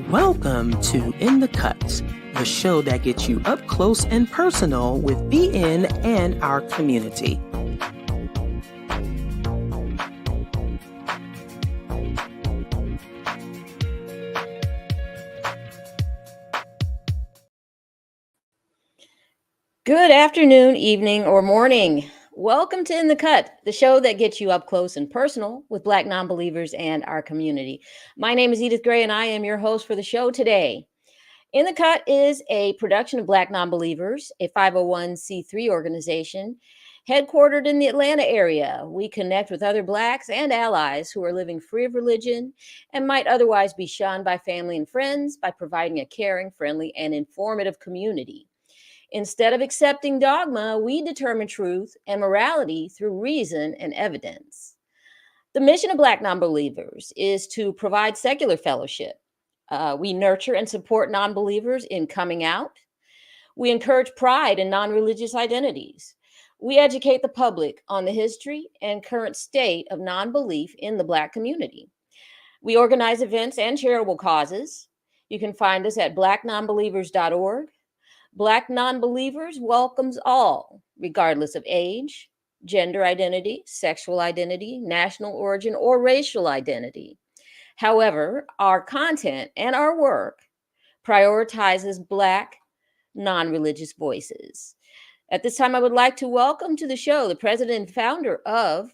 Welcome to In the Cut, the show that gets you up close and personal with BN and our community. Good afternoon, evening, or morning. Welcome to In the Cut, the show that gets you up close and personal with Black non-believers and our community. My name is Edith Gray, and I am your host for the show today. In the Cut is a production of Black Non-Believers, a 501c3 organization headquartered in the Atlanta area. We connect with other Blacks and allies who are living free of religion and might otherwise be shunned by family and friends by providing a caring, friendly, and informative community. Instead of accepting dogma, we determine truth and morality through reason and evidence. The mission of Black Non-Believers is to provide secular fellowship. We nurture and support non-believers in coming out. We encourage pride in non-religious identities. We educate the public on the history and current state of non-belief in the Black community. We organize events and charitable causes. You can find us at BlackNonbelievers.org. Black Non-Believers welcomes all, regardless of age, gender identity, sexual identity, national origin, or racial identity. However, our content and our work prioritizes Black non-religious voices. At this time, I would like to welcome to the show the president and founder of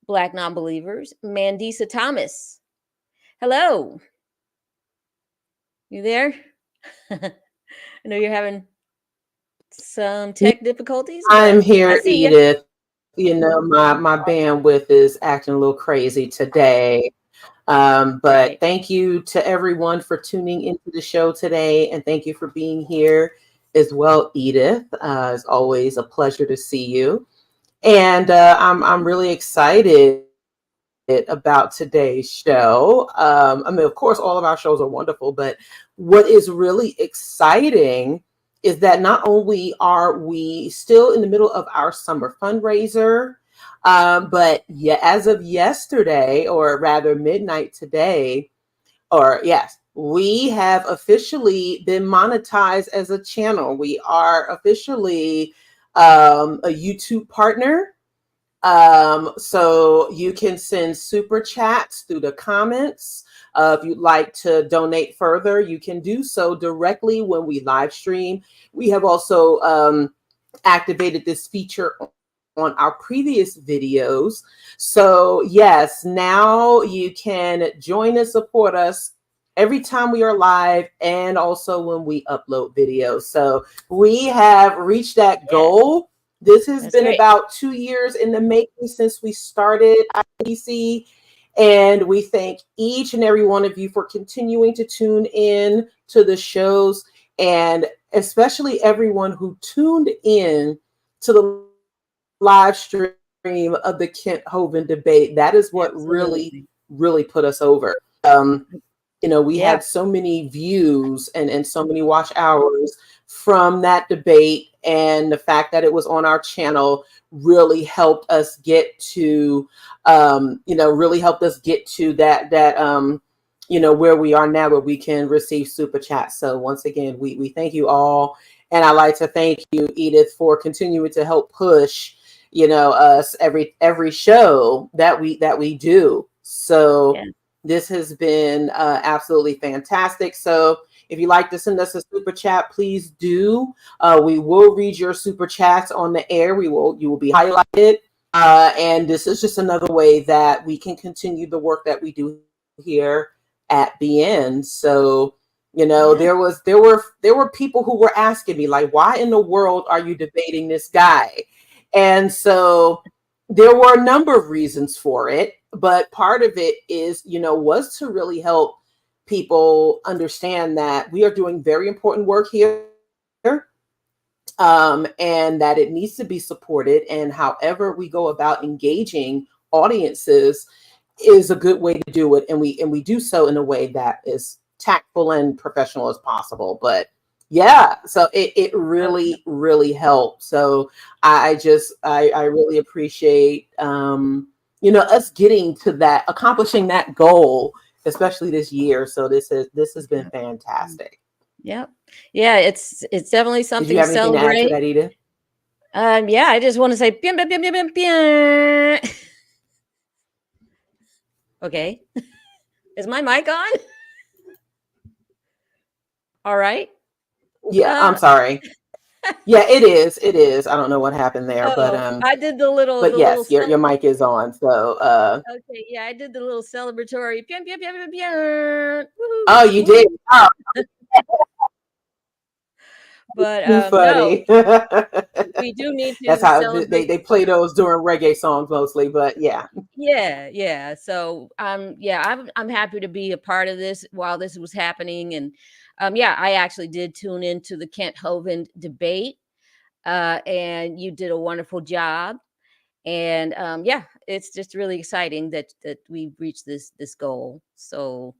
Black Non-Believers, Mandisa Thomas. Hello. You there? I know you're having some tech difficulties. I'm here, Edith. You know, my bandwidth is acting a little crazy today. But thank you to everyone for tuning into the show today. And thank you for being here as well, Edith. It's always a pleasure to see you. And I'm really excited about today's show. I mean, of course, all of our shows are wonderful, but what is really exciting is that not only are we still in the middle of our summer fundraiser, but as of yesterday, or rather midnight today, we have officially been monetized as a channel. We are officially a YouTube partner. So you can send super chats through the comments. If you'd like to donate further, you can do so directly when we live stream. We have also activated this feature on our previous videos. So yes, now you can join and support us every time we are live and also when we upload videos. So we have reached that goal. This has been about 2 years in the making since we started IBC. And we thank each and every one of you for continuing to tune in to the shows, and especially everyone who tuned in to the live stream of the Kent Hovind debate. That is what really put us over. We had so many views and so many watch hours from that debate, and the fact that it was on our channel really helped us get to that where we are now, where we can receive super chats. So once again, we thank you all, and I'd like to thank you, Edith, for continuing to help push us every show that we do. So this has been absolutely fantastic. So if you'd like to send us a super chat, please do. We will read your super chats on the air. You will be highlighted. And this is just another way that we can continue the work that we do here at BN. So, there were people who were asking me, like, why in the world are you debating this guy? And so there were a number of reasons for it, but part of it is, was to really help people understand that we are doing very important work here, and that it needs to be supported. And however we go about engaging audiences is a good way to do it. And we do so in a way that is tactful and professional as possible. But so it really, really helped. So I really appreciate, us getting to that, accomplishing that goal especially this year. So this has been fantastic. Yep. Yeah, it's definitely Did you something to have anything to add to celebrate. that, Edith? Yeah, I just want to say, "Pian, pian, pian, pian, pian, pian." Okay. Is my mic on? All right. Yeah, I'm Uh, sorry. Yeah, it is. It is. I don't know what happened there, oh, I did the little, yes, your mic is on. So okay, yeah, I did the little celebratory. Pian, pian, pian, pian, pian. Woohoo, oh, you did. woo. Oh, But too no, funny. we do need That's to how celebrate. they play those during reggae songs mostly, but yeah. Yeah. So yeah, I'm happy to be a part of this while this was happening. And yeah, I actually did tune into the Kent Hovind debate. And you did a wonderful job. And yeah, it's just really exciting that we've reached this goal. So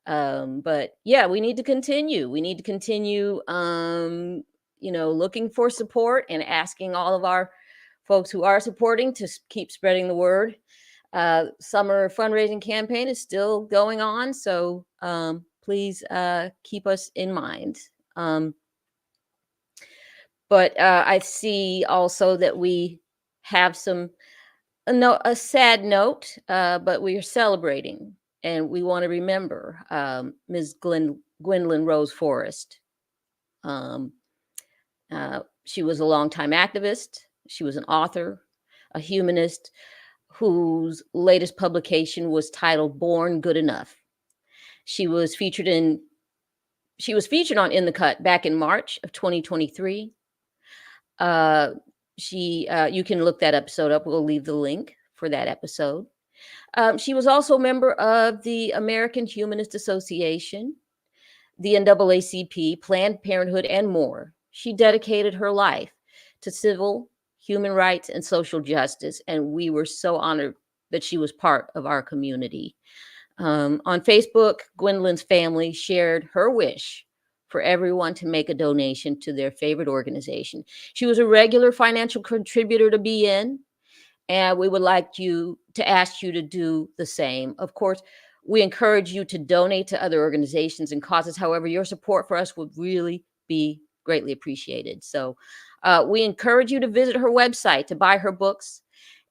but yeah, we need to continue. We need to continue looking for support and asking all of our folks who are supporting to keep spreading the word. Summer fundraising campaign is still going on, so please keep us in mind. But I see also that we have a sad note, but we are celebrating, and we want to remember Ms. Gwendolyn Rose Forrest. She was a longtime activist. She was an author, a humanist, whose latest publication was titled "Born Good Enough." She was featured on In the Cut back in March of 2023. You can look that episode up. We'll leave the link for that episode. She was also a member of the American Humanist Association, the NAACP, Planned Parenthood, and more. She dedicated her life to civil, human rights, and social justice, and we were so honored that she was part of our community. On Facebook, Gwendolyn's family shared her wish for everyone to make a donation to their favorite organization. She was a regular financial contributor to BN, and we would like you to ask you to do the same. Of course, we encourage you to donate to other organizations and causes. However, your support for us would really be greatly appreciated. So we encourage you to visit her website to buy her books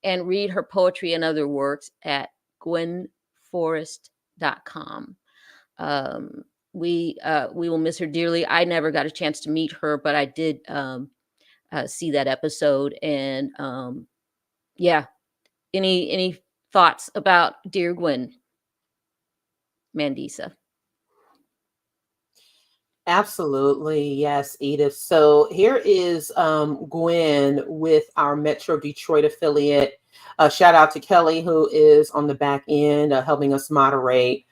and read her poetry and other works at gwenforrest.com. We will miss her dearly. I never got a chance to meet her, but I did see that episode. And yeah, any thoughts about dear Gwen? Mandisa. Absolutely. Yes, Edith. So here is Gwen with our Metro Detroit affiliate. Shout out to Kelly, who is on the back end helping us moderate.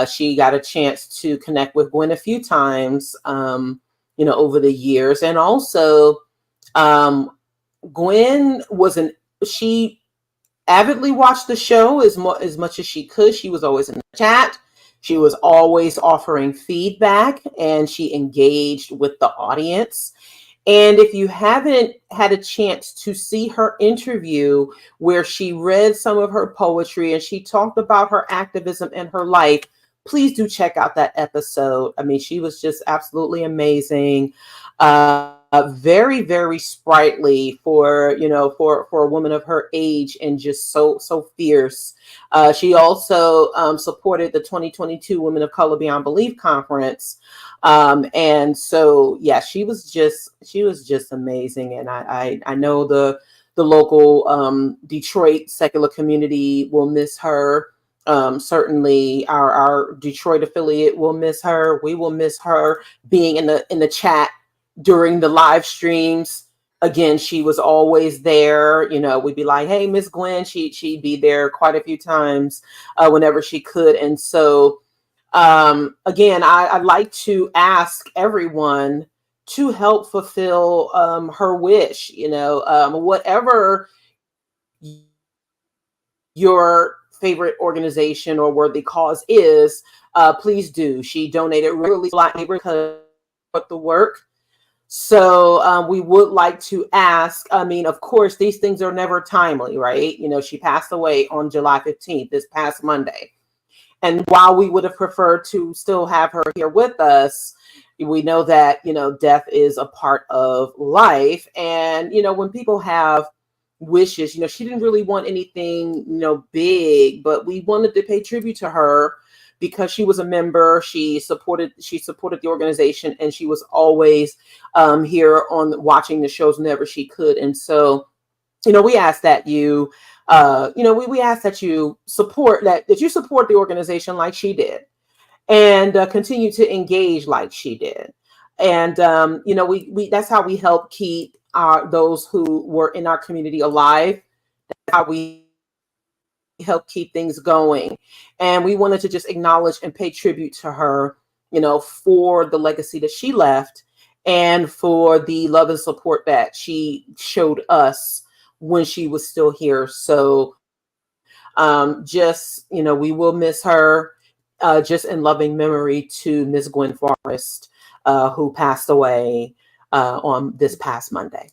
She got a chance to connect with Gwen a few times, over the years. And also, Gwen she avidly watched the show as much as she could. She was always in the chat. She was always offering feedback, and she engaged with the audience. And if you haven't had a chance to see her interview where she read some of her poetry and she talked about her activism and her life, please do check out that episode. I mean, she was just absolutely amazing. Very, very sprightly for a woman of her age, and just so fierce. She also supported the 2022 Women of Color Beyond Belief conference. And so, yeah, she was just amazing. And I know the local Detroit secular community will miss her. Certainly our Detroit affiliate will miss her. We will miss her being in the chat during the live streams. Again, she was always there. We'd be like, hey, Miss Gwen. She'd be there quite a few times whenever she could. And so again, I'd like to ask everyone to help fulfill her wish. Whatever your favorite organization or worthy cause is, please do. She donated regularly to Black neighborhood the work. So we would like to ask, I mean, of course, these things are never timely, right? She passed away on July 15th, this past Monday. And while we would have preferred to still have her here with us, we know that, death is a part of life. And, when people have wishes, she didn't really want anything, big, but we wanted to pay tribute to her because she was a member. She supported the organization, and she was always here on watching the shows whenever she could. And so, we ask that you, we ask that you support the organization like she did, and continue to engage like she did. And we that's how we help keep those who were in our community alive. That's how we help keep things going. And we wanted to just acknowledge and pay tribute to her, for the legacy that she left, and for the love and support that she showed us when she was still here. So we will miss her, just in loving memory to Miss Gwen Forrest, who passed away on this past Monday.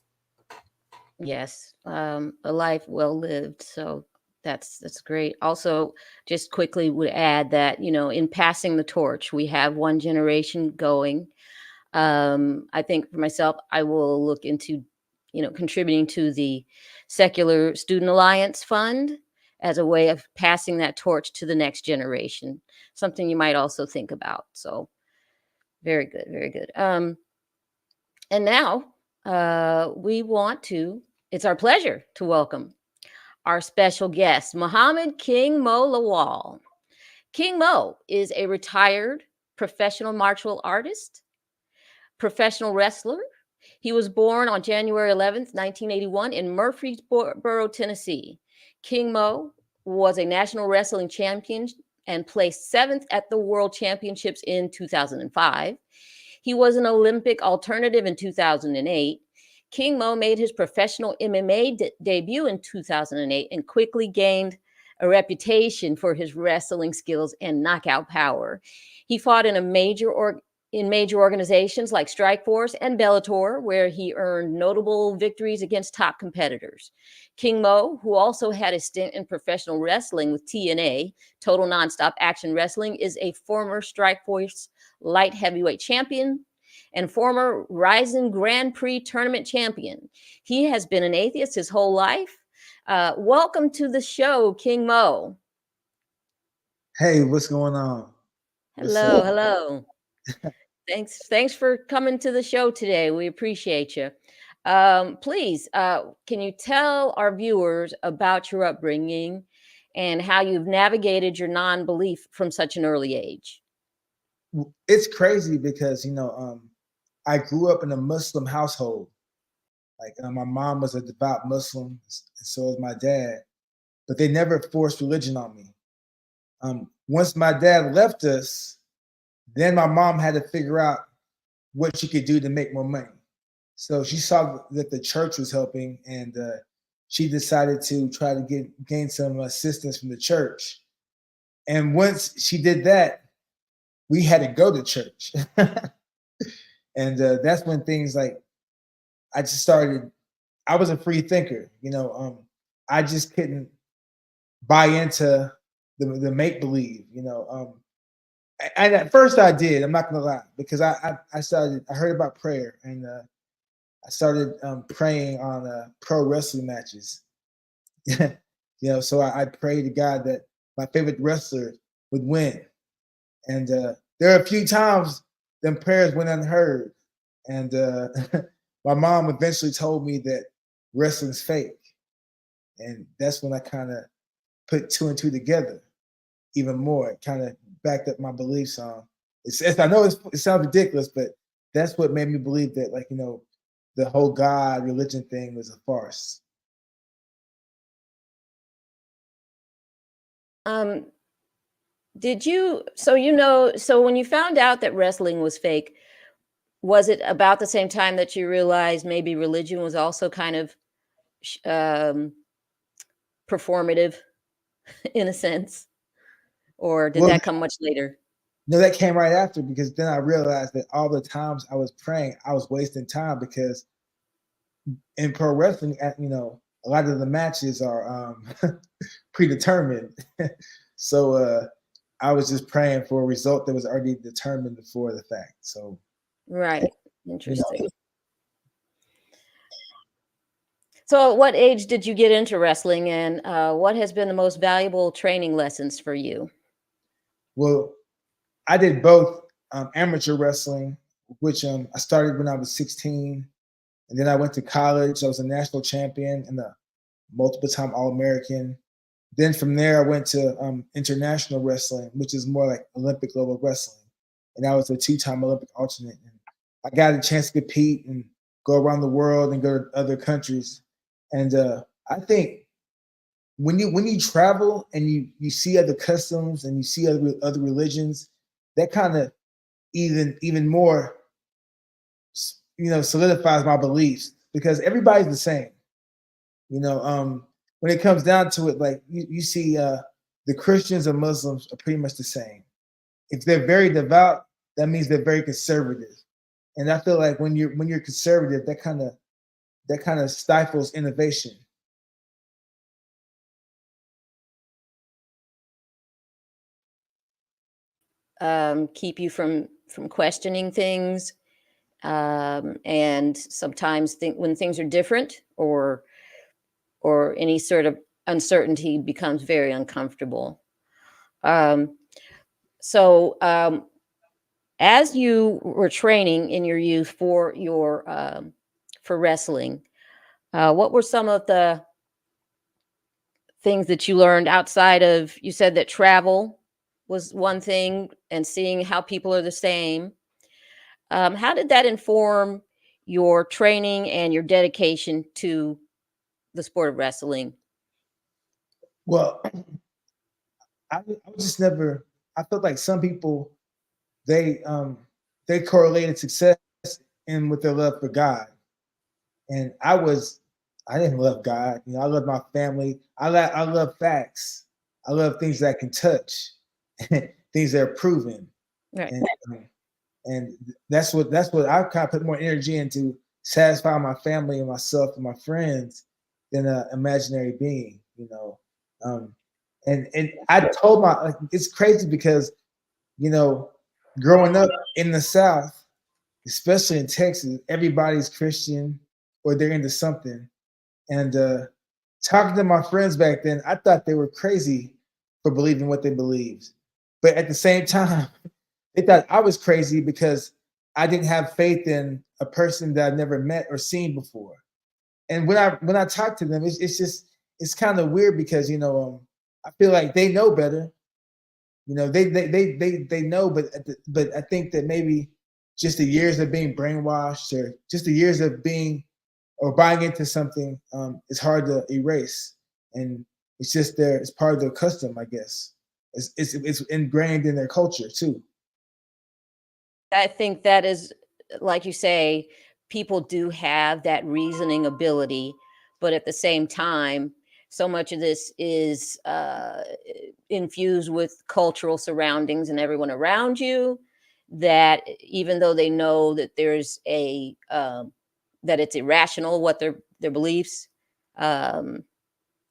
Yes, a life well lived. So that's great. Also, just quickly would add that, in passing the torch, we have one generation going. I think for myself, I will look into, contributing to the Secular Student Alliance Fund as a way of passing that torch to the next generation. Something you might also think about. So very good, very good. And now it's our pleasure to welcome our special guest, Muhammed King Mo Lawal. King Mo is a retired professional martial artist, professional wrestler. He was born on January 11th, 1981 in Murfreesboro, Tennessee. King Mo was a national wrestling champion and placed 7th at the World Championships in 2005. He was an Olympic alternative in 2008. King Mo made his professional MMA debut in 2008 and quickly gained a reputation for his wrestling skills and knockout power. He fought in major organizations like Strikeforce and Bellator, where he earned notable victories against top competitors. King Mo, who also had a stint in professional wrestling with TNA, Total Nonstop Action Wrestling, is a former Strikeforce light heavyweight champion and former Ryzen Grand Prix tournament champion. He has been an atheist his whole life. Welcome to the show, King Mo. Hey, what's going on? Hello. Thanks for coming to the show today. We appreciate you. Please, can you tell our viewers about your upbringing and how you've navigated your non-belief from such an early age? It's crazy because, I grew up in a Muslim household. Like my mom was a devout Muslim, and so was my dad, but they never forced religion on me. Once my dad left us, then my mom had to figure out what she could do to make more money. So she saw that the church was helping, and she decided to try to gain some assistance from the church. And once she did that, we had to go to church. And that's when things like, I was a free thinker, I just couldn't buy into the make-believe, And at first I did, I'm not gonna lie, because I heard about prayer, and I started praying on pro wrestling matches. So I prayed to God that my favorite wrestler would win. And there are a few times them prayers went unheard. And my mom eventually told me that wrestling's fake. And that's when I kind of put two and two together even more. It kind of backed up my beliefs on. I know it sounds ridiculous, but that's what made me believe that, the whole God religion thing was a farce. So when you found out that wrestling was fake, was it about the same time that you realized maybe religion was also kind of performative in a sense? Or did that come much later? No, that came right after, because then I realized that all the times I was praying, I was wasting time, because in pro wrestling, a lot of the matches are predetermined. So I was just praying for a result that was already determined before the fact. So, Right. Interesting. You know, So, at what age did you get into wrestling, and what has been the most valuable training lessons for you? well, I did both amateur wrestling, which I started when I was 16, and then I went to college. I was a national champion and a multiple time All American. Then from there, I went to international wrestling, which is more like Olympic level wrestling, and I was a 2-time Olympic alternate. And I got a chance to compete and go around the world and go to other countries. And I think when you travel and you see other customs and you see other religions, that kind of even more solidifies my beliefs, because everybody's the same. When it comes down to it, like you see the Christians and Muslims are pretty much the same. If they're very devout, that means they're very conservative. And I feel like when you're conservative, that kind of stifles innovation. Keep you from questioning things, and sometimes when things are different, or any sort of uncertainty becomes very uncomfortable. So, as you were training in your youth for for wrestling, what were some of the things that you learned outside of, you said that travel was one thing and seeing how people are the same. How did that inform your training and your dedication to the sport of wrestling? Well, I was just never. I felt like some people they correlated success in with their love for God, and I didn't love God. I love my family. I love facts. I love things that I can touch, things that are proven, Right. and that's what I kind of put more energy into, satisfying my family and myself and my friends than an imaginary being. And I told it's crazy because growing up in the South, especially in Texas, everybody's Christian or they're into something. And talking to my friends back then, I thought they were crazy for believing what they believed. But at the same time, they thought I was crazy because I didn't have faith in a person that I've never met or seen before. And when I talk to them, it's kind of weird because I feel like they know better. They know, but I think that maybe just the years of being brainwashed, or just the years of being or buying into something, is hard to erase, and it's just it's part of their custom, I guess. It's ingrained in their culture too. I think that is, like you say, people do have that reasoning ability, but at the same time, so much of this is infused with cultural surroundings and everyone around you, that even though they know that there's that it's irrational what their beliefs,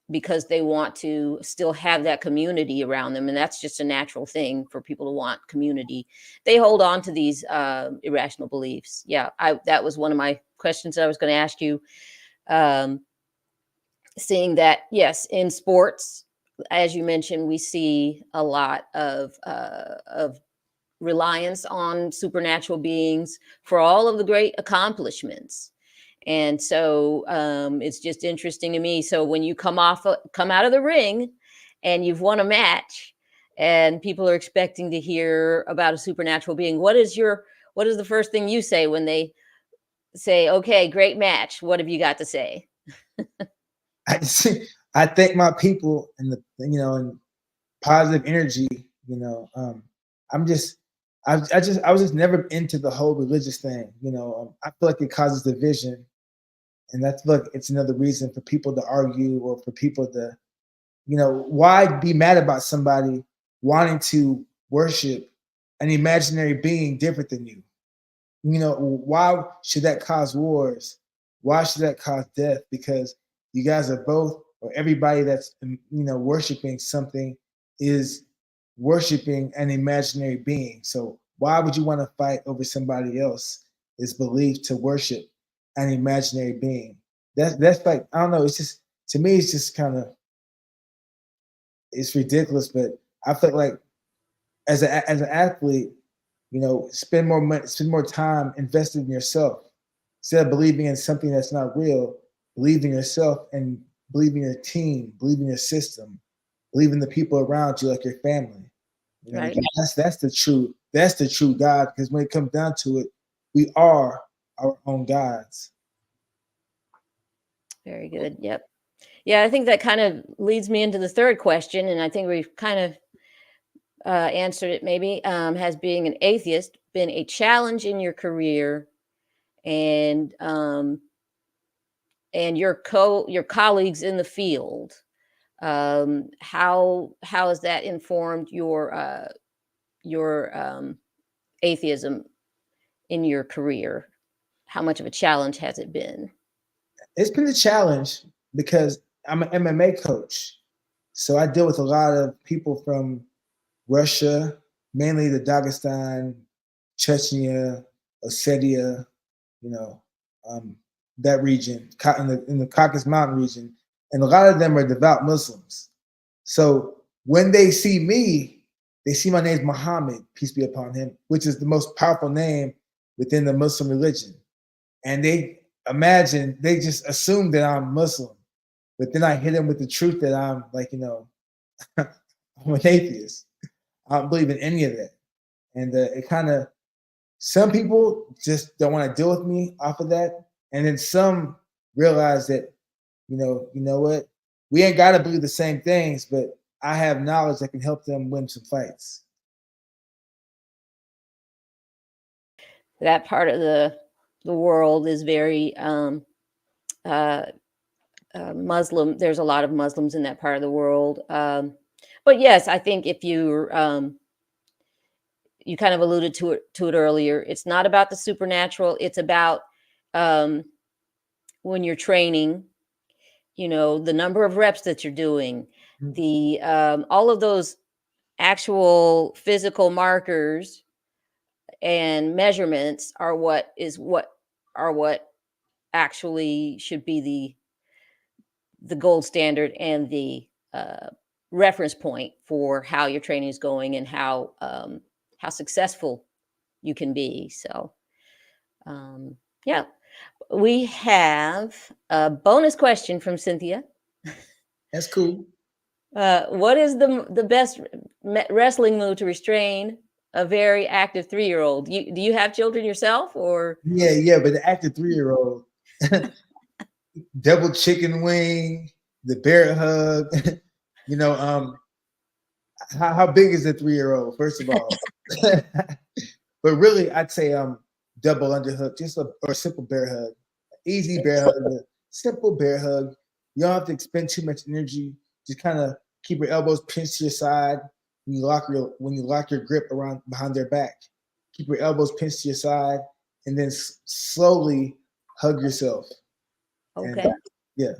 because they want to still have that community around them, and that's just a natural thing for people to want community. They hold on to these irrational beliefs. Yeah, that was one of my questions that I was going to ask you. Seeing that, yes, in sports, as you mentioned, we see a lot of reliance on supernatural beings for all of the great accomplishments. And so it's just interesting to me. So when you come out of the ring and you've won a match and people are expecting to hear about a supernatural being, what is the first thing you say when they say, "Okay, great match. What have you got to say?" I thank my people and and positive energy. I'm just I was just never into the whole religious thing. I feel like it causes division. And that's, look, it's another reason for people to argue, or for people to, why be mad about somebody wanting to worship an imaginary being different than you? Why should that cause wars? Why should that cause death? Because you guys are both, or everybody that's, worshiping something is worshiping an imaginary being. So why would you want to fight over somebody else is believed to worship an imaginary being? That's like, I don't know, it's just, to me, it's just kind of, it's ridiculous. But I feel like as an athlete, you know, spend more money, spend more time invested in yourself instead of believing in something that's not real. Believe in yourself and believe in your team, believe in your system, believe in the people around you, like your family. You know, Right. that's the true God. Because when it comes down to it, we are our own gods. Very good. Yep. Yeah, I think that kind of leads me into the third question, and I think we've kind of answered it. Maybe has being an atheist been a challenge in your career, and your colleagues in the field? How has that informed your atheism in your career? How much of a challenge has it been? It's been a challenge because I'm an MMA coach. So I deal with a lot of people from Russia, mainly the Dagestan, Chechnya, Ossetia, you know, that region, in the Caucasus Mountain region. And a lot of them are devout Muslims. So when they see me, they see my name is Muhammad, peace be upon him, which is the most powerful name within the Muslim religion. And they just assume that I'm Muslim. But then I hit them with the truth that I'm like, you know, I'm an atheist. I don't believe in any of that. And it kind of, some people just don't want to deal with me off of that. And then some realize that, you know what? We ain't got to believe the same things, but I have knowledge that can help them win some fights. That part of the world is very Muslim. There's a lot of Muslims in that part of the world. But yes, I think if you kind of alluded to it earlier, it's not about the supernatural. It's about when you're training, you know, the number of reps that you're doing, the all of those actual physical markers and measurements are what actually should be the gold standard and the reference point for how your training is going and how successful you can be. So yeah, we have a bonus question from Cynthia. That's cool. What is the best wrestling move to restrain a very active 3-year-old? Do you have children yourself, or? Yeah, but the active 3-year-old, double chicken wing, the bear hug. You know, how big is the 3-year-old? First of all, but really, I'd say double underhook, just or simple bear hug, easy bear hug, simple bear hug. You don't have to expend too much energy. Just kind of keep your elbows pinched to your side when you lock your grip around behind their back. Keep your elbows pinched to your side, and then slowly hug yourself. Okay. And, yeah.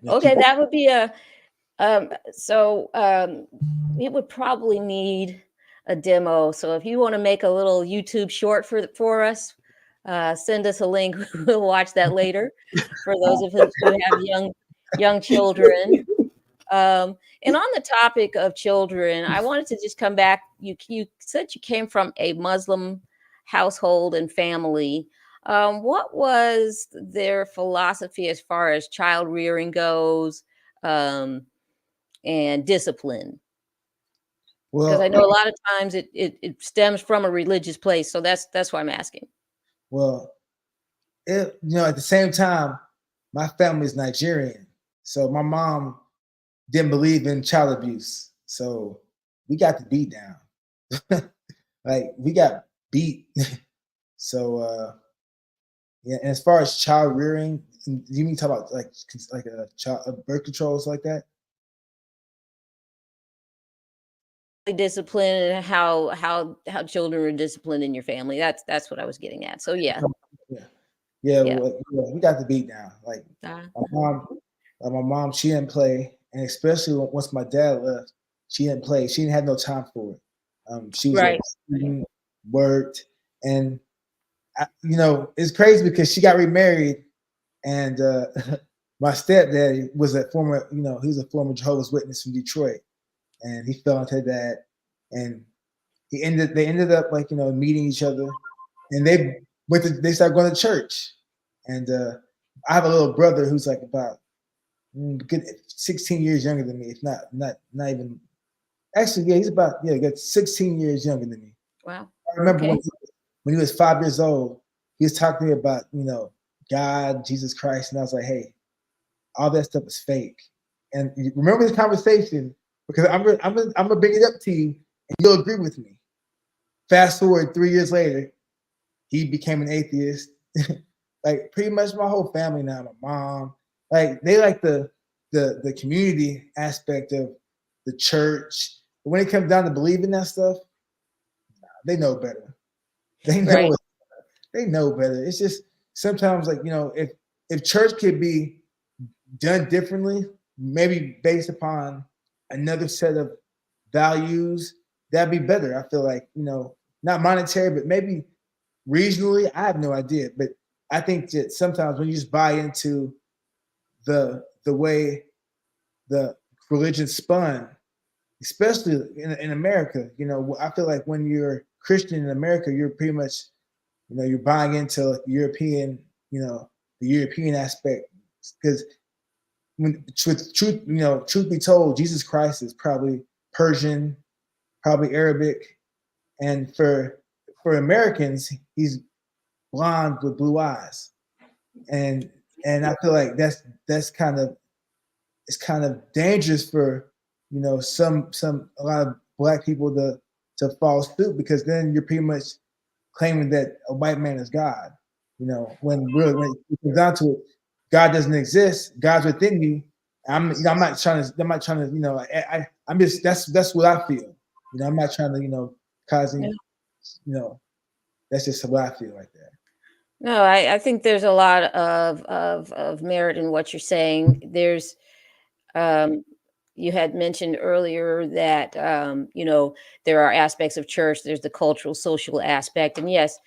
Okay, that would be a. It would probably need a demo. So if you want to make a little YouTube short for us, send us a link. We'll watch that later. For those of us who have young children. And on the topic of children, I wanted to just come back. You said you came from a Muslim household and family. What was their philosophy as far as child rearing goes, and discipline? Because I know a lot of times it stems from a religious place. So that's why I'm asking. Well, at the same time, my family is Nigerian. So my mom didn't believe in child abuse. So we got the beat down. Like, we got beat. So yeah, and as far as child rearing, you mean talk about like a child birth controls like that? Discipline and how children are disciplined in your family. That's what I was getting at. So yeah. We got the beat down. Like, my mom, she didn't play, and especially once my dad left, She didn't play. She didn't have no time for it. She was Right. worked, and it's crazy because she got remarried, and my stepdad was a former, he was a former Jehovah's Witness from Detroit, and he fell into that, and they ended up like meeting each other, and they started going to church, and I have a little brother who's like about good 16 years younger than me, if not even. Actually, yeah, he's got 16 years younger than me. Wow. I remember when he was 5 years old, he was talking to me about, God, Jesus Christ. And I was like, hey, all that stuff is fake. And you remember this conversation, because I'm gonna bring it up to you and you'll agree with me. Fast forward 3 years later, he became an atheist. Like pretty much my whole family now, my mom, like they like the community aspect of the church. But when it comes down to believing that stuff, they know better. They know better. It's just sometimes like, if church could be done differently, maybe based upon another set of values, that'd be better. I feel like, not monetary, but maybe regionally, I have no idea. But I think that sometimes when you just buy into the way the religion spun, especially in America, I feel like when you're Christian in America, you're pretty much, you're buying into European, the European aspect. Because truth be told, Jesus Christ is probably Persian, probably Arabic, and for Americans, he's blonde with blue eyes, and I feel like that's kind of dangerous for a lot of Black people to follow suit, because then you're pretty much claiming that a white man is God. When really it comes down to it, God doesn't exist. God's within you. I'm not trying to. I'm just that's what I feel. I'm not trying to cause any. That's just what I feel like that. No, I think there's a lot of merit in what you're saying. There's you had mentioned earlier that there are aspects of church. There's the cultural, social aspect, and yes,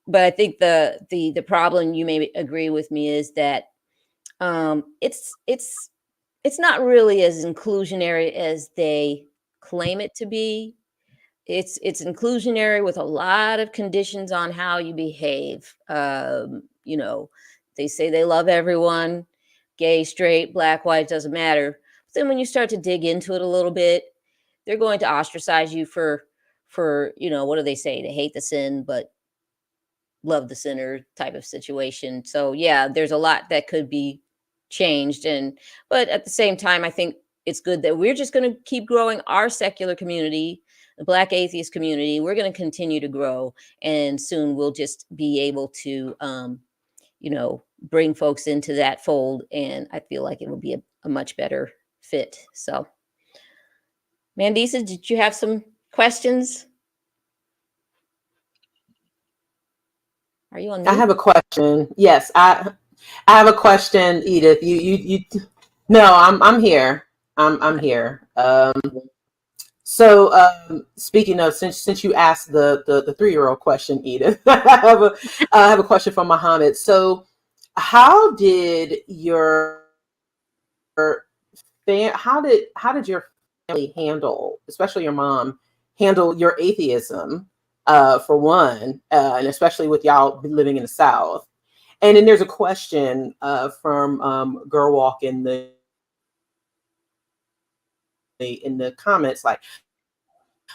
but I think the problem, you may agree with me, is that it's not really as inclusionary as they claim it to be. It's inclusionary with a lot of conditions on how you behave. They say they love everyone, gay, straight, black, white, doesn't matter. But then when you start to dig into it a little bit, they're going to ostracize you for what do they say? They hate the sin, but love the sinner type of situation. So yeah, there's a lot that could be changed. But at the same time, I think it's good that we're just going to keep growing our secular community, the Black atheist community. We're going to continue to grow, and soon we'll just be able to, bring folks into that fold. And I feel like it will be a much better fit. So, Mandisa, did you have some questions? Are you on mute? I have a question. Yes, I have a question, Edith. You no, I'm here. I'm here. So speaking of, since you asked the 3-year-old question, Edith, I have a question from Muhammed. So how did your family handle, especially your mom, handle your atheism, for one, and especially with y'all living in the South? And then there's a question from Gerwalk in the comments, like,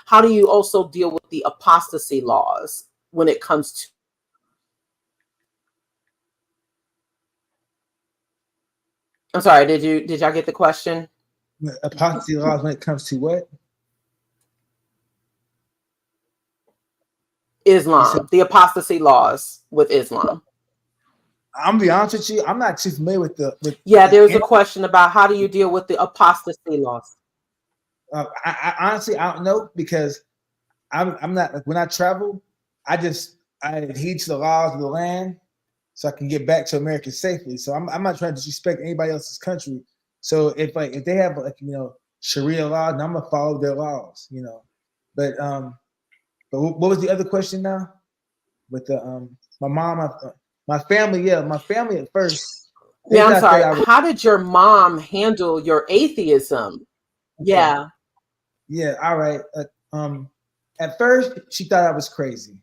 how do you also deal with the apostasy laws when it comes to? I'm sorry, did y'all get the question? Apostasy laws when it comes to what? Islam, the apostasy laws with Islam. I'm gonna be honest with you, I'm not too familiar with there was a question about how do you deal with the apostasy laws. I honestly, I don't know, because I'm not, like, when I travel, I adhere to the laws of the land so I can get back to America safely. So I'm not trying to disrespect anybody else's country. So if they have Sharia law, and I'm gonna follow their laws, you know. But what was the other question now? With the my mom, my family, yeah, my family at first, they Yeah, I'm thought that sorry. I was How did your mom handle your atheism? okay. Yeah. Yeah, all right. At first she thought I was crazy.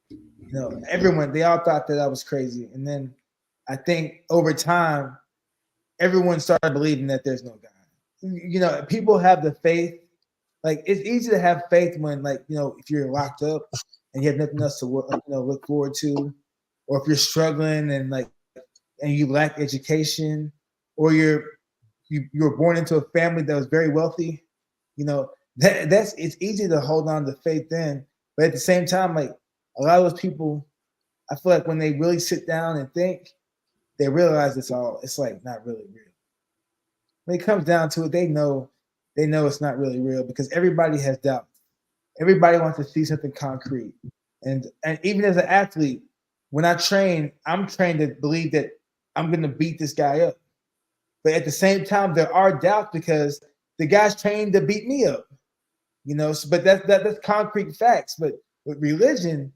You know, everyone, they all thought that I was crazy. And then I think over time, everyone started believing that there's no God. You know, people have the faith. Like, it's easy to have faith when, like, you know, if you're locked up and you have nothing else to look forward to, or if you're struggling and like, and you lack education, or you were born into a family that was very wealthy. You know, that's it's easy to hold on to faith then, but at the same time, like, a lot of those people, I feel like when they really sit down and think, they realize it's like not really real. When it comes down to it, they know it's not really real because everybody has doubt. Everybody wants to see something concrete. And even as an athlete, when I train, I'm trained to believe that I'm gonna beat this guy up. But at the same time, there are doubts because the guy's trained to beat me up. You know, so, but that's concrete facts. But with religion,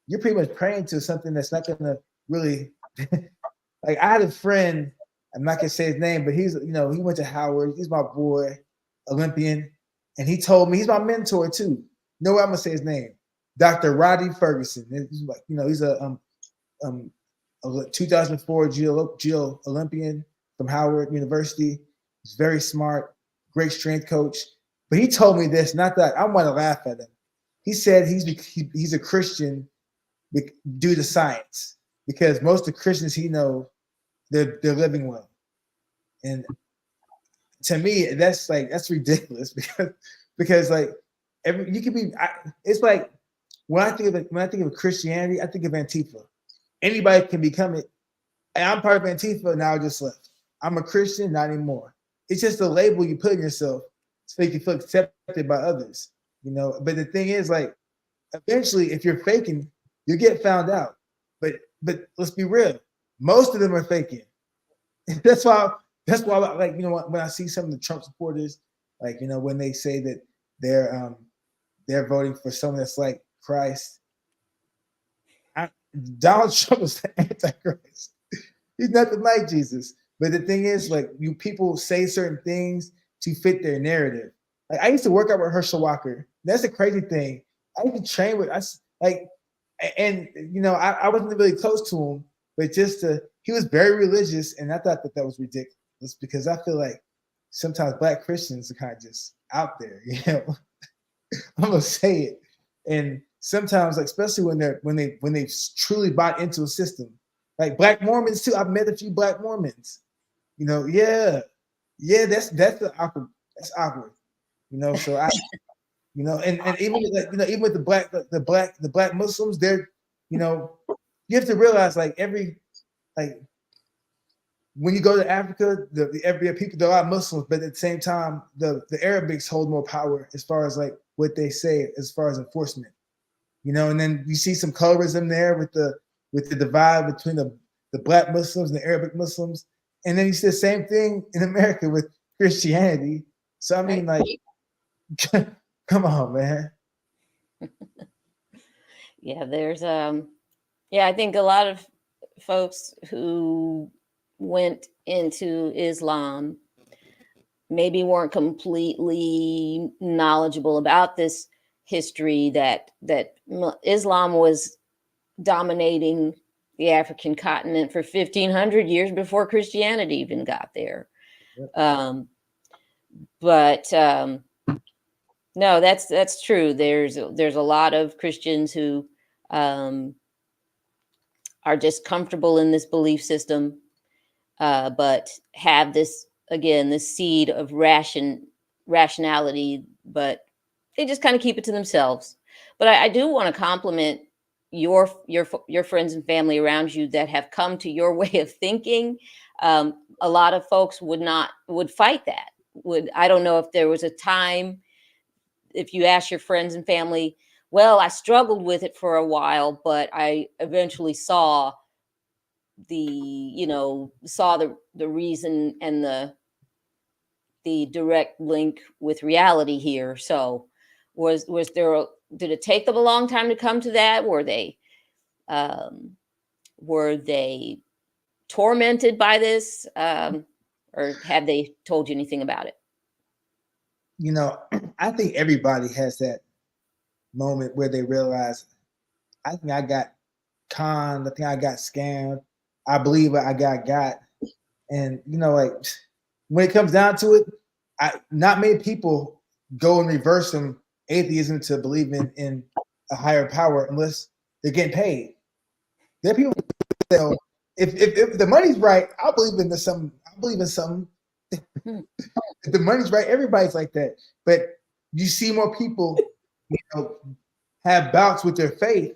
you're pretty much praying to something that's not gonna really like. I had a friend, I'm not gonna say his name, but he's, you know, he went to Howard, he's my boy, Olympian, and he told me he's my mentor too. No way I'm gonna say his name. Dr. Roddy Ferguson. He's like, you know, he's um, a 2004 Geo Olympian from Howard University. He's very smart, great strength coach. But he told me this, not that I want to laugh at him. He said he's a Christian due to science because most of the Christians he knows, they're living well. And to me, that's ridiculous because like you can be. It's like when I think of Christianity, I think of Antifa. Anybody can become it. And I'm part of Antifa now. I just left. I'm a Christian, not anymore. It's just a label you put on yourself so you can feel accepted by others. You know. But the thing is, like, eventually, if you're faking, you get found out. But let's be real. Most of them are faking. That's why. That's why, like, you know, when I see some of the Trump supporters, like, you know, when they say that they're voting for someone that's like Christ. Donald Trump is the Antichrist. He's nothing like Jesus. But the thing is, like, you people say certain things to fit their narrative. Like, I used to work out with Herschel Walker. That's the crazy thing. I used to train with us, like, and you know, I wasn't really close to him, but he was very religious, and I thought that was ridiculous because I feel like sometimes Black Christians are kind of just out there, you know. I'm gonna say it, and sometimes, like, especially when they truly bought into a system, like Black Mormons too. I've met a few Black Mormons. You know, yeah, that's awkward. That's awkward. You know, so you know, and even like, you know, even with the black Muslims, they're, you know, you have to realize, like, like when you go to Africa, every people, there are a lot of Muslims, but at the same time, the Arabics hold more power as far as like what they say as far as enforcement. You know, and then you see some colorism there with the divide between the Black Muslims and the Arabic Muslims, and then you see the same thing in America with Christianity. So I mean, like, come on, man. Yeah, there's yeah, I think a lot of folks who went into Islam maybe weren't completely knowledgeable about this history that Islam was dominating the African continent for 1500 years before Christianity even got there. Yep. But no, that's true. There's a lot of Christians who are just comfortable in this belief system, but have this seed of rationality, but they just kind of keep it to themselves. But I do want to compliment your friends and family around you that have come to your way of thinking. A lot of folks would fight that. I don't know if there was a time, if you ask your friends and family, well, I struggled with it for a while, but I eventually saw the reason and the the direct link with reality here. So was there, did it take them a long time to come to that? Were they tormented by this? Or have they told you anything about it? You know, I think everybody has that moment where they realize, I think I got conned, I think I got scammed, I believe I got. And, you know, like, when it comes down to it, not many people go and reverse from atheism to believing in a higher power unless they're getting paid. There are people that, you know, if the money's right, I'll believe in something. I believe in something. If the money's right, everybody's like that. But you see more people, you know, have bouts with their faith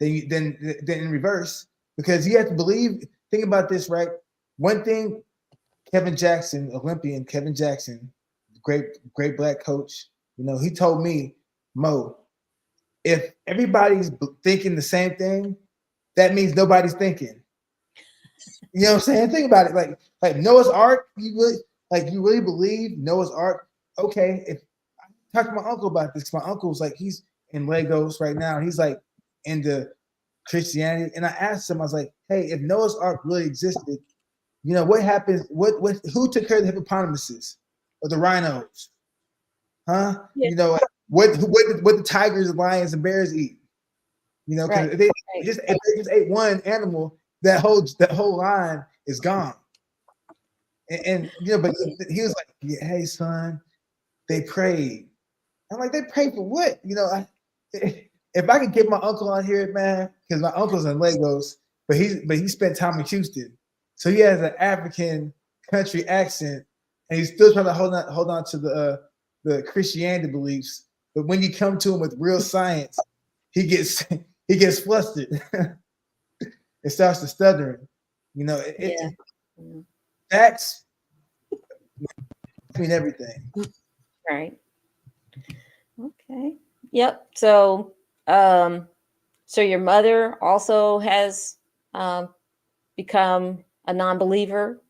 than in reverse, because you have to believe. Think about this, right? One thing, Kevin Jackson, Olympian Kevin Jackson, great black coach, you know, he told me, Mo, if everybody's thinking the same thing, that means nobody's thinking. You know what I'm saying? Think about it. Like Noah's Ark, you really believe Noah's Ark? Okay, if I talked to my uncle about this, my uncle's like, he's in Lagos right now, he's like into Christianity. And I asked him, I was like, hey, if Noah's Ark really existed, you know, what happens? Who took care of the hippopotamuses or the rhinos? Huh? Yeah. You know, what the tigers, tigers, and bears eat? You know, because if they just ate one animal, that whole line is gone. And you know, but he was like, yeah, hey son, they prayed. I'm like, they prayed for what? You know, if I could get my uncle on here, man, because my uncle's in Lagos, but he spent time in Houston. So he has an African country accent, and he's still trying to hold on to the Christianity beliefs. But when you come to him with real science, he gets flustered. It starts to stuttering. You know, that's everything. Right. Okay. Yep. So, so your mother also has become a non-believer.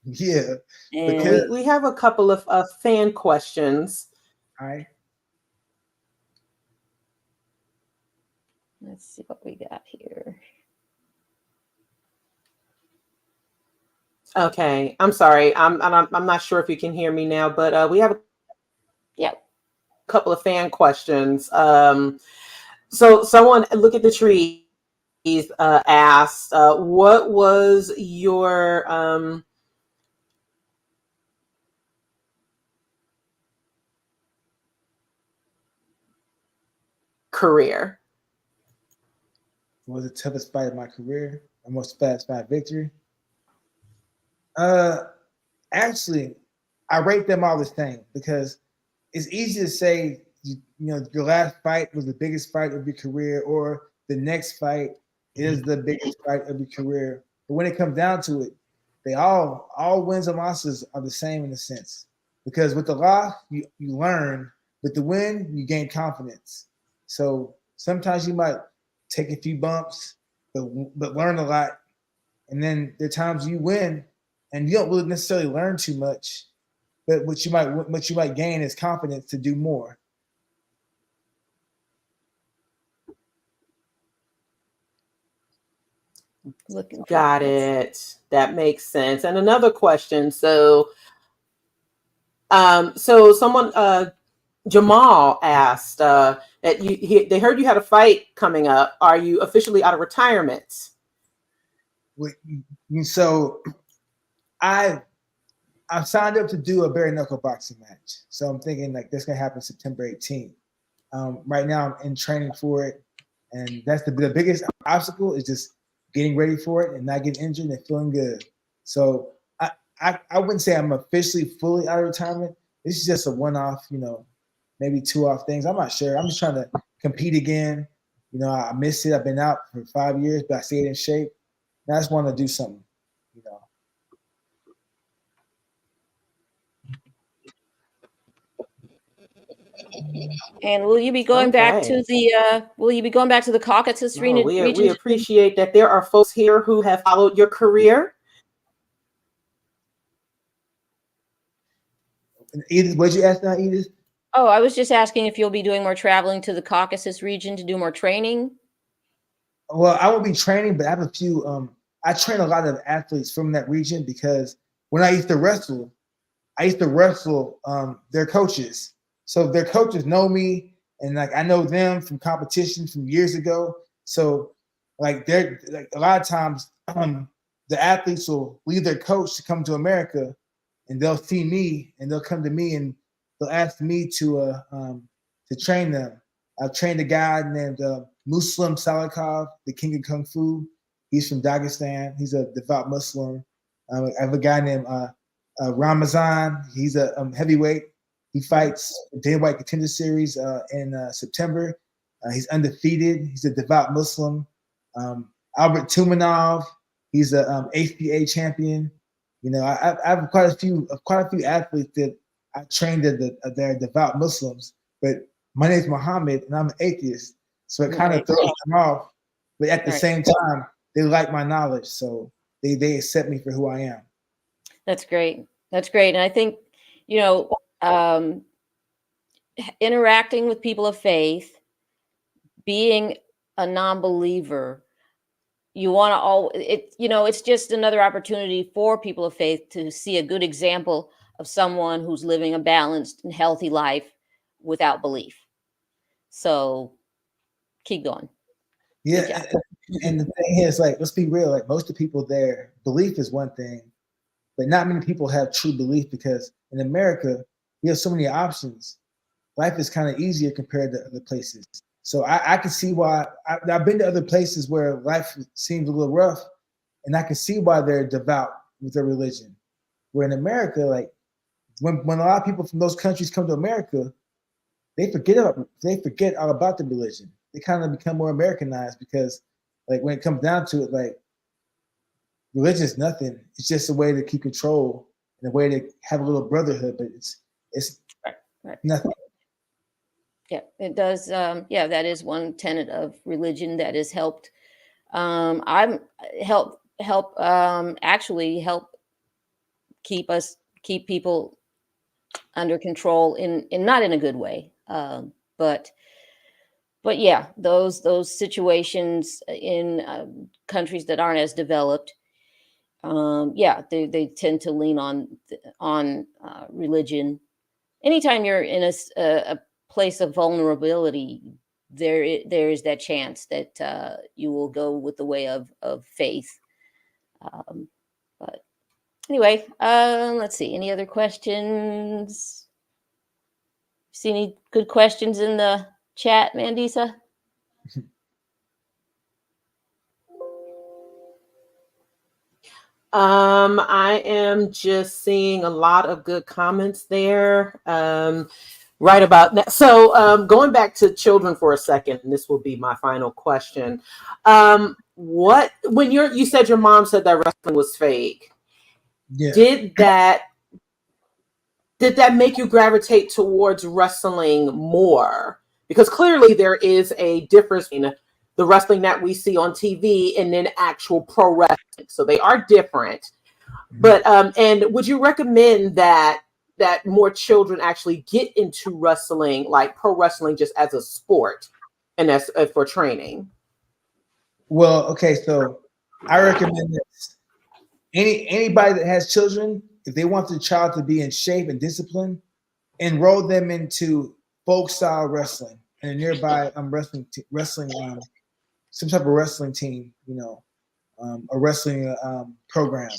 Yeah. Because we have a couple of fan questions. All right. Let's see what we got here. Okay, I'm sorry. I'm not sure if you can hear me now, but we have a couple of fan questions. So someone, look at the trees, asked, what was your career? What was the toughest fight of my career? The most satisfying victory? Actually, I rate them all the same, because it's easy to say, you know, your last fight was the biggest fight of your career, or the next fight is the biggest fight of your career. But when it comes down to it, they all wins and losses are the same in a sense, because with the loss you learn, with the win you gain confidence. So sometimes you might take a few bumps, but learn a lot, and then there are times you win and you don't really necessarily learn too much, but what you might gain is confidence to do more. Got it. That makes sense. And another question. So someone, Jamal asked that they heard you had a fight coming up. Are you officially out of retirement? So I signed up to do a bare knuckle boxing match. So I'm thinking like this gonna happen September 18th. Right now I'm in training for it, and that's the biggest obstacle is just getting ready for it and not getting injured and feeling good. So I wouldn't say I'm officially fully out of retirement. This is just a one-off, you know, maybe two-off things. I'm not sure. I'm just trying to compete again. You know, I missed it. I've been out for 5 years, but I stayed in shape. And I just want to do something, you know. And will you be going back to the Caucasus region? We appreciate that there are folks here who have followed your career. Edith, what'd you ask now, Edith? Oh, I was just asking if you'll be doing more traveling to the Caucasus region to do more training. Well, I won't be training, but I have a few. I train a lot of athletes from that region because when I used to wrestle their coaches. So their coaches know me, and like I know them from competition from years ago. So like they're like a lot of times the athletes will leave their coach to come to America, and they'll see me and they'll come to me and they'll ask me to train them. I've trained a guy named Muslim Salikov, the king of kung fu. He's from Dagestan. He's a devout Muslim. I have a guy named Ramazan. He's a heavyweight. He fights Day White Contender Series in September. He's undefeated. He's a devout Muslim. Albert Tumanov. He's a APA champion. You know, I have quite a few athletes that I trained that they're devout Muslims. But my name's Muhammed, and I'm an atheist, so it kind of throws them off. But at the same time, they like my knowledge, so they accept me for who I am. That's great. That's great. And I think, you know, interacting with people of faith, being a non-believer, you want to it's just another opportunity for people of faith to see a good example of someone who's living a balanced and healthy life without belief. So keep going. Yeah. And the thing is, like, let's be real, like most of the people there, belief is one thing, but not many people have true belief because in America, we have so many options. Life is kind of easier compared to other places. So I can see why. I've been to other places where life seems a little rough, and I can see why they're devout with their religion. Where in America, like when a lot of people from those countries come to America, they forget all about the religion. They kind of become more Americanized because, like, when it comes down to it, like, religion is nothing. It's just a way to keep control and a way to have a little brotherhood, but it's nothing. Yeah, it does. That is one tenet of religion that has helped. Actually help keep people under control in not in a good way. But yeah, those situations in countries that aren't as developed, they tend to lean on religion. Anytime you're in a place of vulnerability, there is that chance that you will go with the way of faith. But anyway, let's see. Any other questions? See any good questions in the chat, Mandisa? I am just seeing a lot of good comments there. Right about that. So going back to children for a second, and this will be my final question. When you said your mom said that wrestling was fake, did that make you gravitate towards wrestling more? Because clearly there is a difference in the wrestling that we see on TV and then actual pro wrestling. So they are different. But and would you recommend that more children actually get into wrestling, like pro wrestling, just as a sport and as for training? Well, okay, so I recommend this. Anybody that has children, if they want their child to be in shape and disciplined, enroll them into folk style wrestling and a nearby wrestling some type of wrestling team, a wrestling program.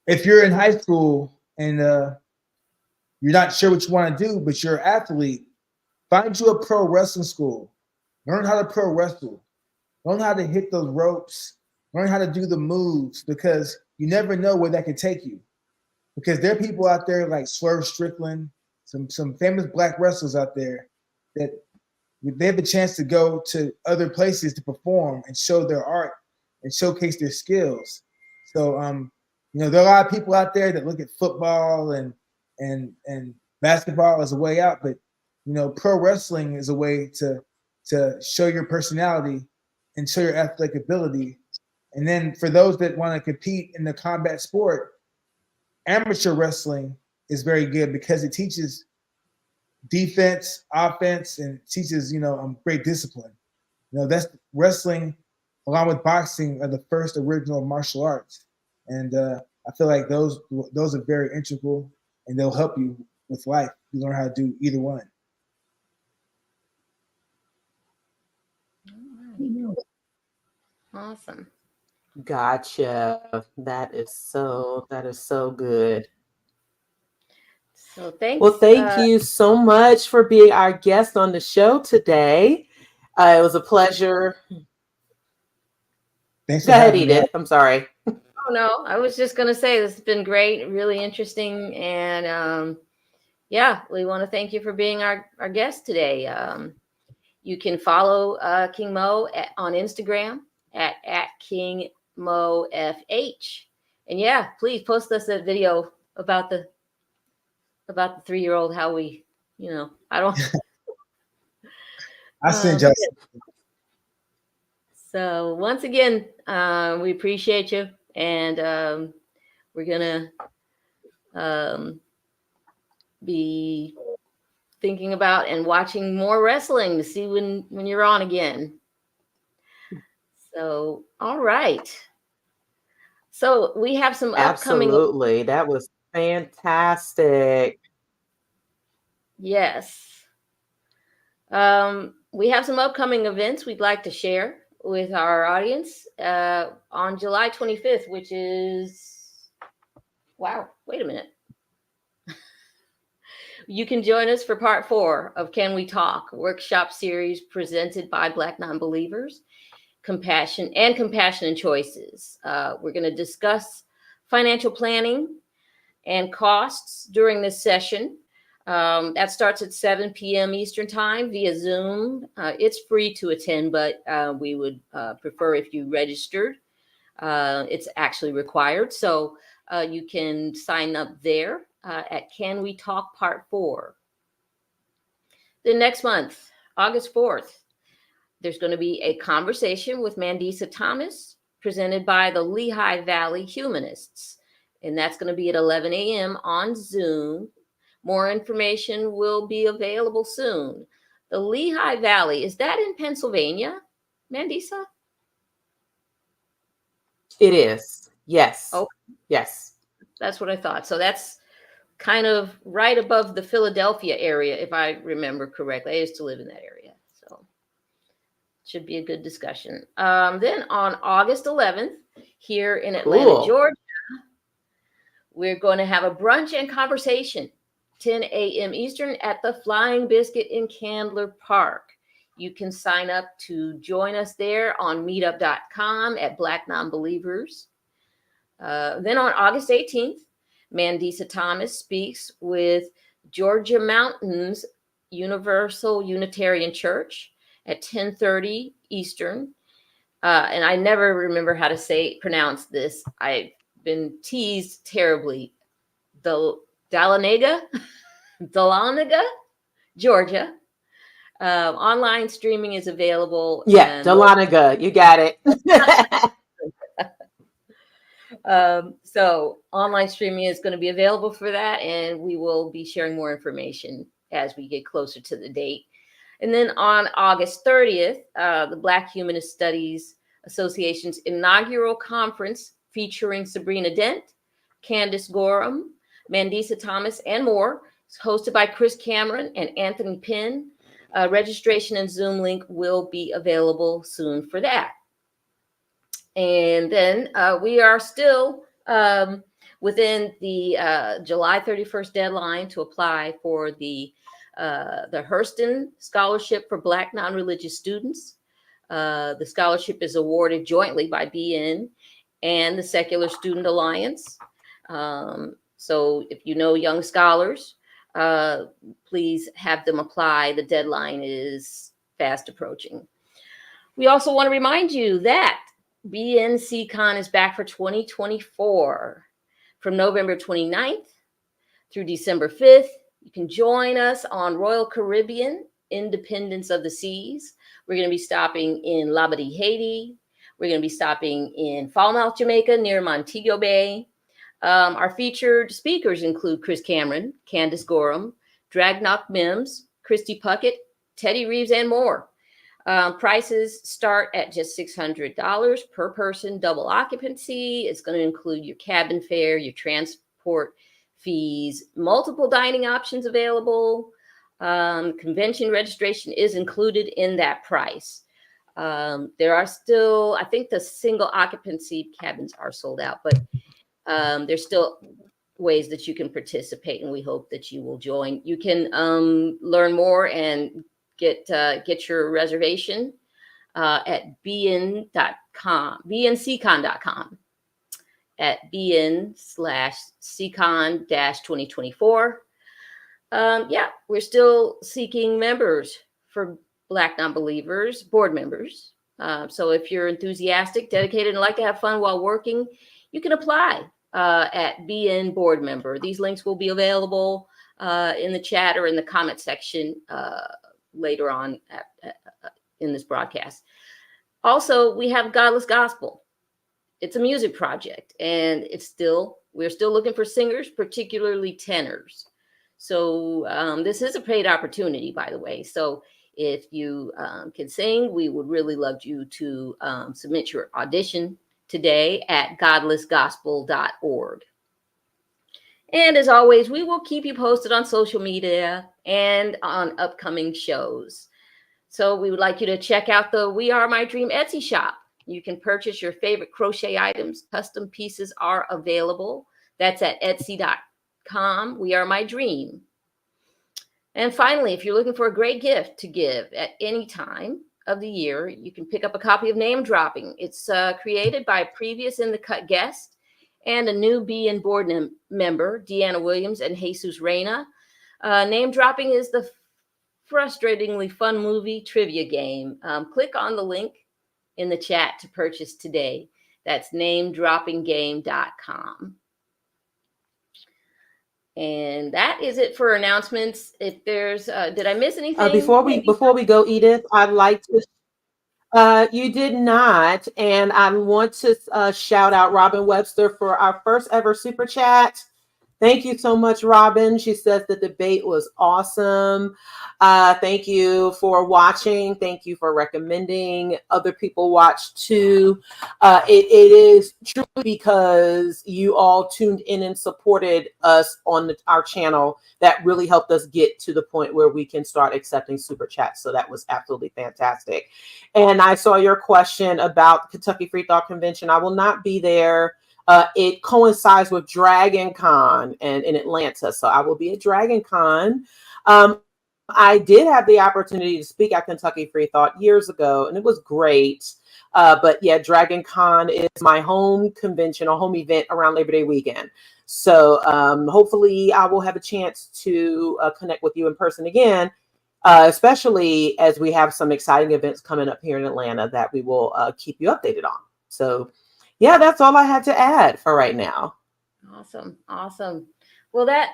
If you're in high school and you're not sure what you want to do, but you're an athlete, find you a pro wrestling school. Learn how to pro wrestle. Learn how to hit those ropes. Learn how to do the moves, because you never know where that can take you. Because there are people out there like Swerve Strickland, some famous black wrestlers out there that they have a chance to go to other places to perform and show their art and showcase their skills. So there are a lot of people out there that look at football and basketball as a way out, but pro wrestling is a way to show your personality and show your athletic ability. And then for those that want to compete in the combat sport, amateur wrestling is very good because it teaches defense, offense, and teaches, great discipline. That's wrestling along with boxing are the first original martial arts. And I feel like those are very integral, and they'll help you with life. You learn how to do either one. Awesome. Gotcha. That is so good. So thanks. Well, thank you so much for being our guest on the show today. It was a pleasure. Thanks. Go ahead, Edith. I'm sorry. Oh, no, I was just going to say this has been great, really interesting. And yeah, we want to thank you for being our guest today. You can follow King Mo on Instagram at King Mo FH. And yeah, please post us a video about the 3-year-old, how we, I don't. I send y'all. So once again, we appreciate you. And we're going to be thinking about and watching more wrestling to see when you're on again. So, all right. So we have some upcoming. Absolutely. That was fantastic. Yes. We have some upcoming events we'd like to share with our audience on July 25th, which is, wow, wait a minute. You can join us for part 4 of Can We Talk, workshop series presented by Black Nonbelievers, Compassion and Choices. We're going to discuss financial planning and costs during this session. That starts at 7 p.m. Eastern time via Zoom. It's free to attend, but we would prefer if you registered. It's actually required. So you can sign up there at Can We Talk Part 4. The next month, August 4th, there's going to be a conversation with Mandisa Thomas presented by the Lehigh Valley Humanists. And that's going to be at 11 a.m. on Zoom. More information will be available soon. The Lehigh Valley, is that in Pennsylvania, Mandisa? It is. Yes. Oh, yes. That's what I thought. So that's kind of right above the Philadelphia area, if I remember correctly. I used to live in that area. So should be a good discussion. Then on August 11th, here in Atlanta, Georgia, we're going to have a brunch and conversation, 10 a.m. Eastern at the Flying Biscuit in Candler Park. You can sign up to join us there on meetup.com at Black Nonbelievers. Then on August 18th, Mandisa Thomas speaks with Georgia Mountains Universal Unitarian Church at 10:30 Eastern. And I never remember how to pronounce this. I've been teased terribly. Dahlonega, Georgia. Online streaming is available. Yeah, Dahlonega, you got it. So online streaming is going to be available for that, and we will be sharing more information as we get closer to the date. And then on August 30th, the Black Humanist Studies Association's inaugural conference featuring Sabrina Dent, Candace Gorham, Mandisa Thomas, and more is hosted by Chris Cameron and Anthony Pinn. Registration and Zoom link will be available soon for that. And then we are still within the July 31st deadline to apply for the Hurston Scholarship for Black Non-Religious Students. The scholarship is awarded jointly by BN and the Secular Student Alliance. So if you know young scholars, please have them apply. The deadline is fast approaching. We also want to remind you that BNCCon is back for 2024 from November 29th through December 5th. You can join us on Royal Caribbean, Independence of the Seas. We're going to be stopping in Labadee, Haiti. We're going to be stopping in Falmouth, Jamaica, near Montego Bay. Our featured speakers include Chris Cameron, Candace Gorham, Dragnock Mims, Christy Puckett, Teddy Reeves, and more. Prices start at just $600 per person, double occupancy. It's going to include your cabin fare, your transport fees, multiple dining options available. Convention registration is included in that price. There are still, I think the single occupancy cabins are sold out, but there's still ways that you can participate, and we hope that you will join. You can learn more and get your reservation at bn.com, bncon.com, at bn/ccon-2024. Yeah, we're still seeking members for Black Nonbelievers, board members. So if you're enthusiastic, dedicated, and like to have fun while working, you can apply at BN board member. These links will be available in the chat or in the comment section later on in this broadcast. Also, we have Godless Gospel. It's a music project, and we're still looking for singers, particularly tenors. So this is a paid opportunity, by the way. So if you can sing, we would really love you to submit your audition today at godlessgospel.org. And as always, we will keep you posted on social media and on upcoming shows. So we would like you to check out the We Are My Dream Etsy shop. You can purchase your favorite crochet items. Custom pieces are available. That's at etsy.com. We Are My Dream. And finally, if you're looking for a great gift to give at any time of the year, you can pick up a copy of Name Dropping. It's created by a previous In the Cut guest and a new BN board member, Deanna Williams and Jesus Reyna. Name Dropping is the frustratingly fun movie trivia game. Click on the link in the chat to purchase today. That's namedroppinggame.com. And that is it for announcements. If there's, did I miss anything? Before we go, Edith, I'd like to. You did not, and I want to shout out Robin Webster for our first ever super chat. Thank you so much, Robin. She says the debate was awesome. Thank you for watching. Thank you for recommending other people watch too. It is truly because you all tuned in and supported us on our channel that really helped us get to the point where we can start accepting super chats. So that was absolutely fantastic. And I saw your question about Kentucky Free Thought Convention. I will not be there. It coincides with Dragon Con and in Atlanta. So I will be at Dragon Con. I did have the opportunity to speak at Kentucky Free Thought years ago, and it was great. But yeah, Dragon Con is my home convention, a home event around Labor Day weekend. So hopefully I will have a chance to connect with you in person again, especially as we have some exciting events coming up here in Atlanta that we will keep you updated on. So yeah, that's all I had to add for right now. Awesome. Well, that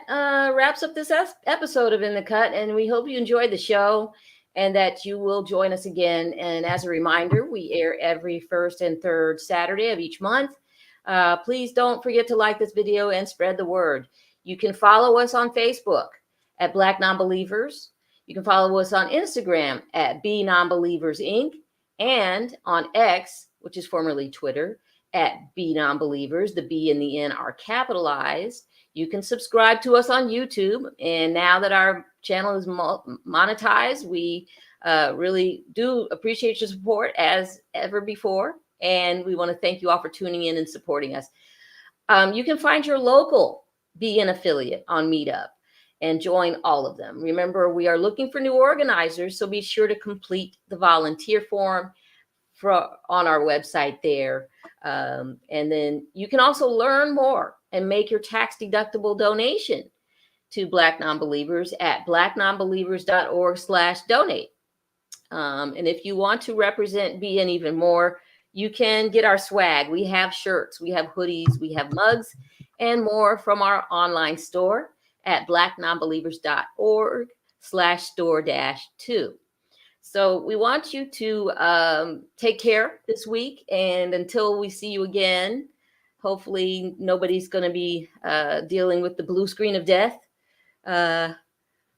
wraps up this episode of In the Cut, and we hope you enjoyed the show and that you will join us again. And as a reminder, we air every first and third Saturday of each month. Please don't forget to like this video and spread the word. You can follow us on Facebook at Black Nonbelievers. You can follow us on Instagram at BNonbelievers Inc. and on X, which is formerly Twitter, at BNonbelievers. The B and the N are capitalized. You can subscribe to us on YouTube. And now that our channel is monetized, we really do appreciate your support as ever before. And we want to thank you all for tuning in and supporting us. You can find your local BN affiliate on Meetup and join all of them. Remember, we are looking for new organizers, so be sure to complete the volunteer form on our website there. And then you can also learn more and make your tax-deductible donation to Black Nonbelievers at blacknonbelievers.org/donate. And if you want to represent BN even more, you can get our swag. We have shirts, we have hoodies, we have mugs, and more from our online store at blacknonbelievers.org/store-2. So we want you to take care this week. And until we see you again, Hopefully nobody's going to be dealing with the blue screen of death.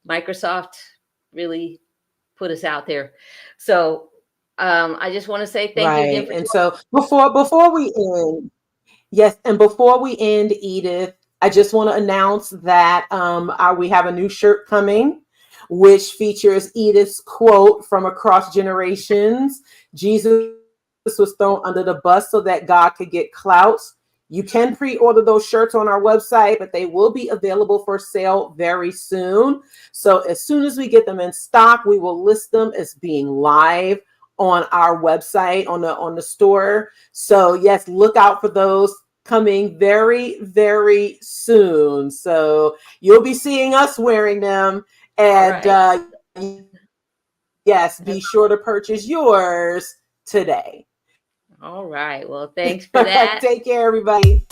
Microsoft really put us out there. So I just want to say thank you again. And so before we end, yes, and before we end, Edith, I just want to announce that we have a new shirt coming, which features Edith's quote from Across Generations. Jesus was thrown under the bus so that God could get clout. You can pre-order those shirts on our website, but they will be available for sale very soon. So as soon as we get them in stock, we will list them as being live on our website, on the store. So yes, look out for those coming very, very soon. So you'll be seeing us wearing them. And yes, be sure to purchase yours today. All right. Well, thanks for that. Take care, everybody.